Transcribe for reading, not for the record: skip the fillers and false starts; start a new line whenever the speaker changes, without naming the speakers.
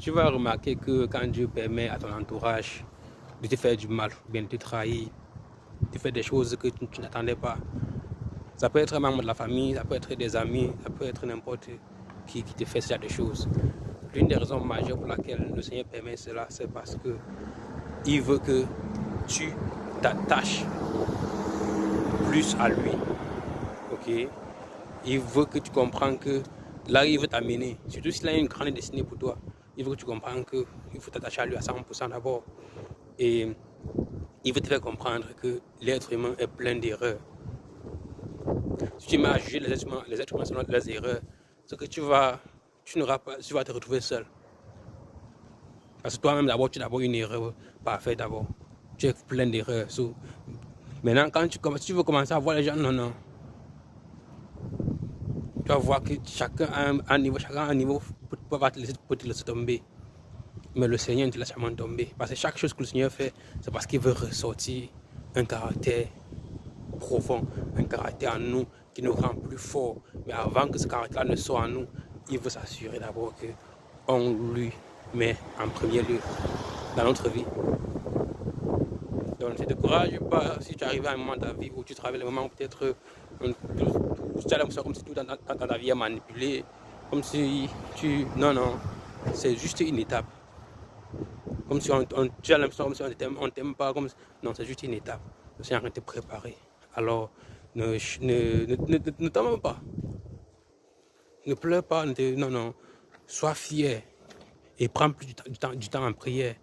tu vas remarquer que quand Dieu permet à ton entourage de te faire du mal, bien de te trahir, de faire des choses que tu n'attendais pas, ça peut être un membre de la famille, ça peut être des amis, ça peut être n'importe qui te fait ce genre de choses. L'une des raisons majeures pour laquelle le Seigneur permet cela, c'est parce que il veut que tu t'attaches plus à lui. Ok? Il veut que tu comprennes que là, il veut t'amener. Surtout s'il a une grande destinée pour toi. Il veut que tu comprennes qu'il faut t'attacher à lui à 100% d'abord. Et il veut te faire comprendre que l'être humain est plein d'erreurs. Si tu mets à juger les êtres humains selon leurs erreurs, c'est que tu vas te retrouver seul. Parce que toi-même, d'abord, tu as d'abord une erreur parfaite d'abord. Tu es plein d'erreurs. Maintenant, quand tu veux commencer à voir les gens, non. Tu vas voir que chacun a un niveau pour te laisser tomber. Mais le Seigneur ne te laisse jamais tomber. Parce que chaque chose que le Seigneur fait, c'est parce qu'il veut ressortir un caractère profond, un caractère en nous qui nous rend plus forts. Mais avant que ce caractère ne soit en nous, il veut s'assurer d'abord qu'on lui met en premier lieu dans notre vie. Donc ne te décourage pas si tu arrives à un moment de ta vie où tu travailles le moment où peut-être tu as l'impression comme si tout dans ta vie est manipulé, comme si non, c'est juste une étape. Comme si tu as l'impression comme si on ne t'aime pas, non, c'est juste une étape. Le Seigneur est en train de te préparer. Alors, ne t'en même pas. Ne pleure pas, non. Sois fier et prends plus du temps en prière.